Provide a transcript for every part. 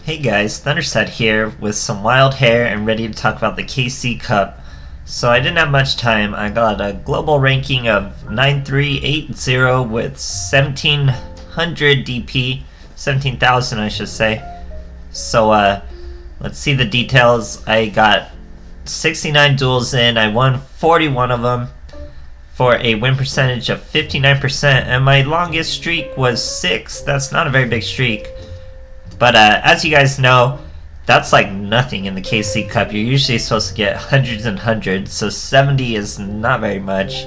Hey guys, Thunderset here with some wild hair and ready to talk about the KC Cup. So I didn't have much time. I got a global ranking of 9380 with 1700 DP, 17,000 I should say. So let's see the details. I got 69 duels in, I won 41 of them for a win percentage of 59%, and my longest streak was 6. That's not a very big streak. But as you guys know, that's like nothing in the KC Cup. You're usually supposed to get hundreds and hundreds, so 70 is not very much.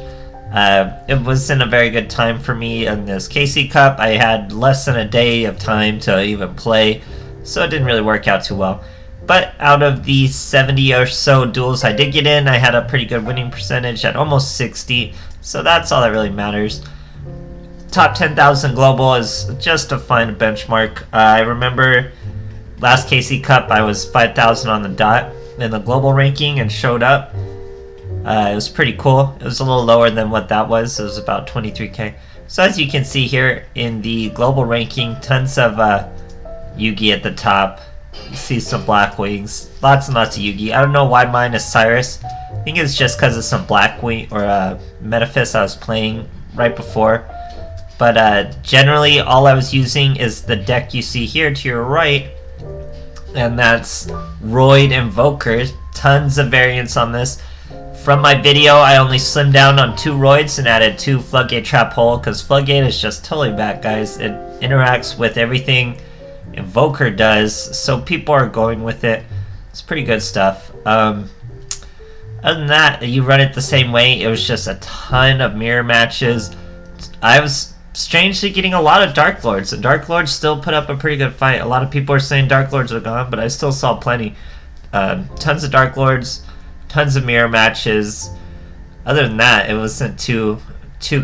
It wasn't a very good time for me in this KC Cup. I had less than a day of time to even play, so it didn't really work out too well. But out of the 70 or so duels I did get in, I had a pretty good winning percentage at almost 60, so that's all that really matters. Top 10,000 global is just a fine benchmark. I remember last KC Cup I was 5,000 on the dot in the global ranking and showed up. It was pretty cool. It was a little lower than what that was. It was about 23k. So as you can see here in the global ranking, tons of Yugi at the top. You see some black wings, lots and lots of Yugi. I don't know why mine is Cyrus. I think it's just because of some black wing or Metaphys I was playing right before. But generally all I was using is the deck you see here to your right, and that's Roid Invoker. Tons of variants on this. From my video I only slimmed down on 2 Roids and added 2 Floodgate Trap Hole, because Floodgate is just totally back, guys. It interacts with everything Invoker does, so people are going with it. It's pretty good stuff. Other than that, you run it the same way. It was just a ton of mirror matches. I was strangely getting a lot of Dark Lords, and Dark Lords still put up a pretty good fight. A lot of people are saying Dark Lords are gone, but I still saw plenty. Tons of Dark Lords, tons of mirror matches. Other than that, it wasn't too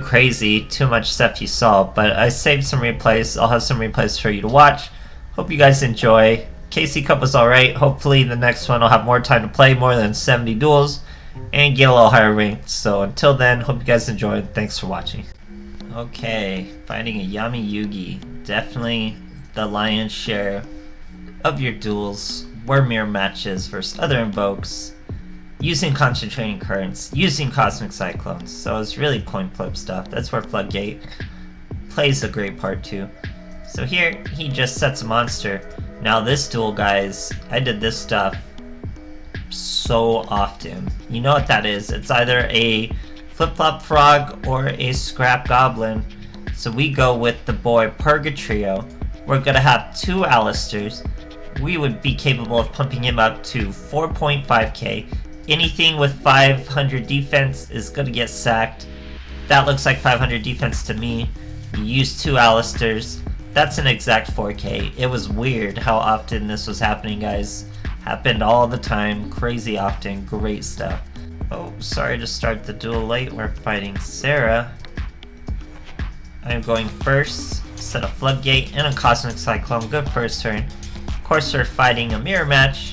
crazy, too much stuff you saw, but I saved some replays. I'll have some replays for you to watch. Hope you guys enjoy. KC Cup was alright. Hopefully the next one I'll have more time to play, more than 70 duels, and get a little higher ranked. So until then, hope you guys enjoyed. Thanks for watching. Okay, fighting a Yami Yugi. Definitely the lion's share of your duels were mirror matches versus other invokes, using concentrating currents, using cosmic cyclones. So it's really coin flip stuff. That's where Floodgate plays a great part too. So here, he just sets a monster. Now this duel, guys, I did this stuff so often. You know what that is. It's either a flip-flop frog or a scrap goblin. So we go with the boy Purgatrio. We're gonna have 2 Alistairs. We would be capable of pumping him up to 4.5k. Anything with 500 defense is gonna get sacked. That looks like 500 defense to me. You use 2 Alistairs. That's an exact 4k. It was weird how often this was happening, guys. Happened all the time. Crazy often. Great stuff. Oh, sorry to start the duel late. We're fighting Sarah. I'm going first. Set a Floodgate and a Cosmic Cyclone. Good first turn. Of course, we're fighting a mirror match.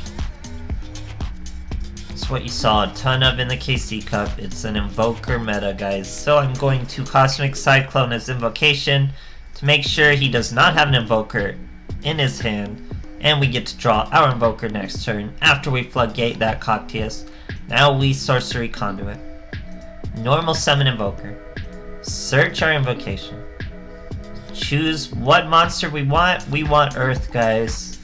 It's what you saw a ton of in the KC Cup. It's an Invoker meta, guys. So I'm going to Cosmic Cyclone as invocation to make sure he does not have an Invoker in his hand. And we get to draw our Invoker next turn after we Floodgate that Coctius. Now we Sorcery Conduit. Normal summon Invoker. Search our invocation. Choose what monster we want. We want Earth, guys.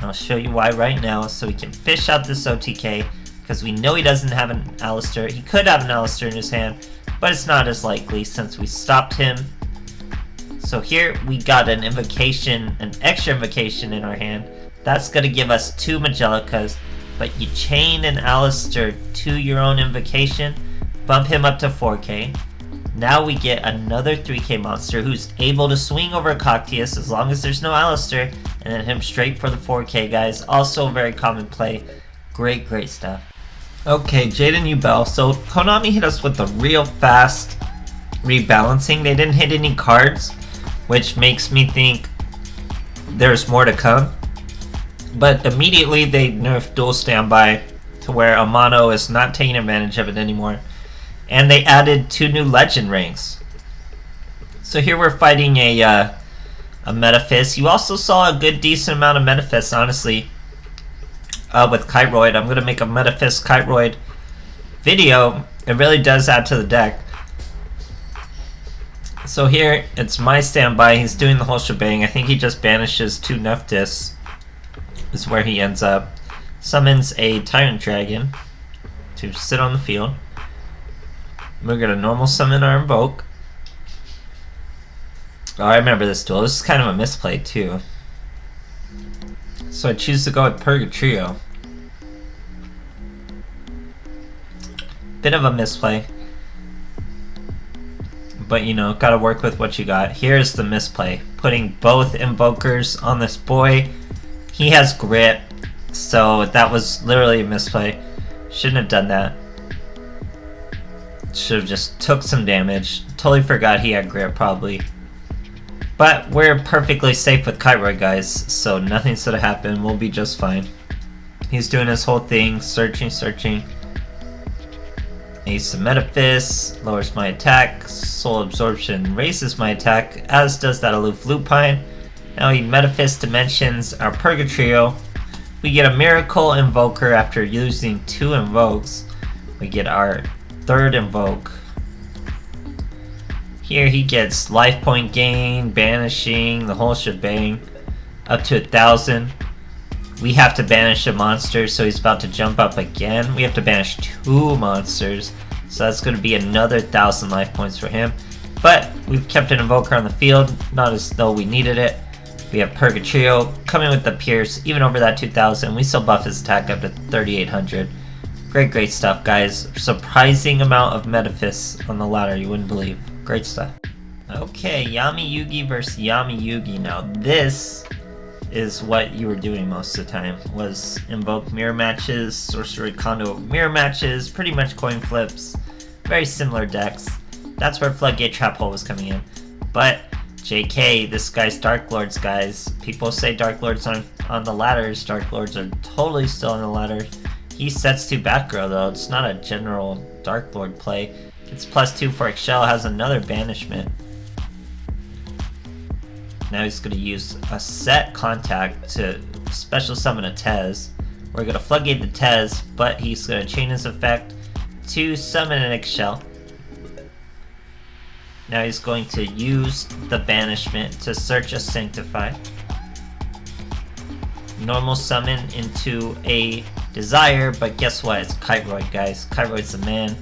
I'll show you why right now, so we can fish out this OTK, because we know he doesn't have an Alistair. He could have an Alistair in his hand, but it's not as likely since we stopped him. So here we got an invocation, an extra invocation in our hand. That's going to give us 2 Magellicas, but you chain an Alistair to your own invocation, bump him up to 4k. Now we get another 3k monster who's able to swing over Coctius as long as there's no Alistair, and then him straight for the 4k, guys. Also a very common play. Great stuff. Okay, Jaden Ubel. So Konami hit us with a real fast rebalancing. They didn't hit any cards, which makes me think there's more to come. But immediately they nerfed dual standby to where Amano is not taking advantage of it anymore. And they added 2 new legend ranks. So here we're fighting a a Metaphys. You also saw a good decent amount of Metaphys, honestly, with Kyroid. I'm gonna make a Metaphys Kyroid video. It really does add to the deck. So here, it's my standby. He's doing the whole shebang. I think he just banishes 2 Neftis, is where he ends up. Summons a Tyrant Dragon to sit on the field. We're gonna normal summon our Invoke. Oh, I remember this duel. This is kind of a misplay too. So I choose to go with Purgatrio. Bit of a misplay. But you know, gotta work with what you got. Here's the misplay. Putting both Invokers on this boy. He has Grit, so that was literally a misplay. Shouldn't have done that. Should have just took some damage. Totally forgot he had Grit, probably. But we're perfectly safe with Kyroid, guys, so nothing's gonna happen. We'll be just fine. He's doing his whole thing, searching. Ace of Metaphys, lowers my attack. Soul Absorption raises my attack, as does that Aloof Lupine. Now he Metaphys dimensions our Purgatrio. We get a Miracle Invoker after using 2 Invokes. We get our 3rd Invoke. Here he gets life point gain, banishing, the whole shebang, up to 1,000. We have to banish a monster, so he's about to jump up again. We have to banish 2 monsters, so that's going to be another 1,000 life points for him. But we've kept an Invoker on the field, not as though we needed it. We have Purgatrio coming with the Pierce, even over that 2,000. We still buff his attack up to 3,800. Great stuff, guys. Surprising amount of Metaphys on the ladder, you wouldn't believe. Great stuff. Okay, Yami Yugi versus Yami Yugi. Now this is what you were doing most of the time, was invoke mirror matches, sorcery condo mirror matches, pretty much coin flips, very similar decks. That's where Floodgate Trap Hole was coming in. But JK, this guy's Dark Lords, guys. People say Dark Lords aren't on the ladders. Dark Lords are totally still on the ladder. He sets 2 back row though. It's not a general Dark Lord play. It's +2 for Excel, has another banishment. Now he's going to use a set contact to special summon a Tez. We're going to Floodgate the Tez, but he's going to chain his effect to summon an Excel. Now he's going to use the banishment to search a Sanctify. Normal summon into a Desire, but guess what? It's Kyroid, guys. Kyroid's the man.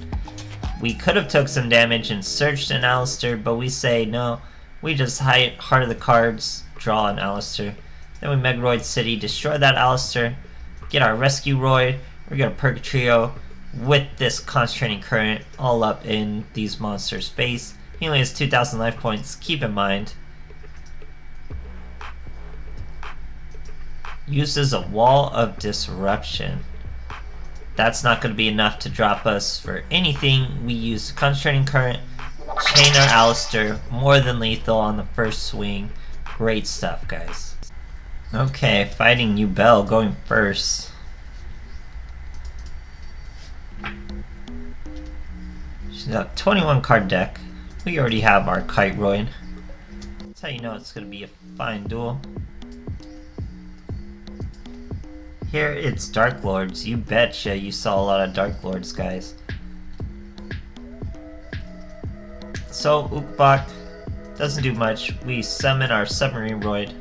We could have took some damage and searched an Alistair, but we say no. We just Heart of the Cards, draw an Alistair. Then we Megaroid City, destroy that Alistair, get our Rescue Roid. We're gonna Purgatrio with this Concentrating Current all up in these monsters' face. He only has 2,000 life points, keep in mind. Uses a Wall of Disruption. That's not going to be enough to drop us for anything. We use Concentrating Current, chain our Alistair, more than lethal on the first swing. Great stuff, guys. Okay, fighting Ubel going first. She's got a 21 card deck. We already have our Kyroid. That's how you know it's going to be a fine duel. Here it's Dark Lords. You betcha you saw a lot of Dark Lords, guys. So Ukbak doesn't do much. We summon our Submarine Roid.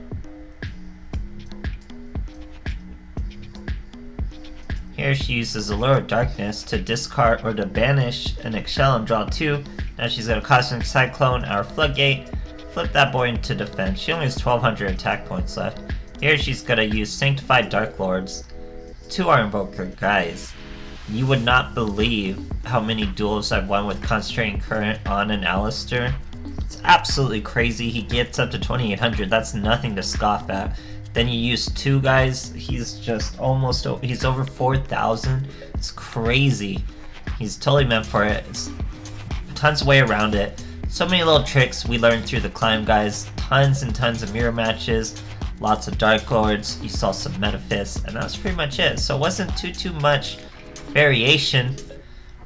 Here she uses Allure of Darkness to discard or to banish an Excel and draw 2. Now she's got a Cosmic Cyclone, our Floodgate. Flip that boy into defense. She only has 1,200 attack points left. Here she's gonna use Sanctified Dark Lords to our Invoker. Guys, you would not believe how many duels I've won with Concentrating Current on an Alistair. It's absolutely crazy. He gets up to 2,800. That's nothing to scoff at. Then you use 2 guys. He's just almost, he's over 4,000. It's crazy. He's totally meant for it. It's tons of way around it. So many little tricks we learned through the climb, guys. Tons and tons of mirror matches. Lots of Dark Lords, you saw some Metaphys, and that's pretty much it. So it wasn't too much variation,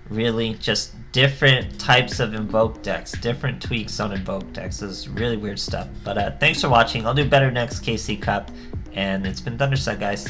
really, just different types of invoked decks, different tweaks on invoked decks. This is really weird stuff. But thanks for watching. I'll do better next KC Cup, and it's been Thunderset, guys.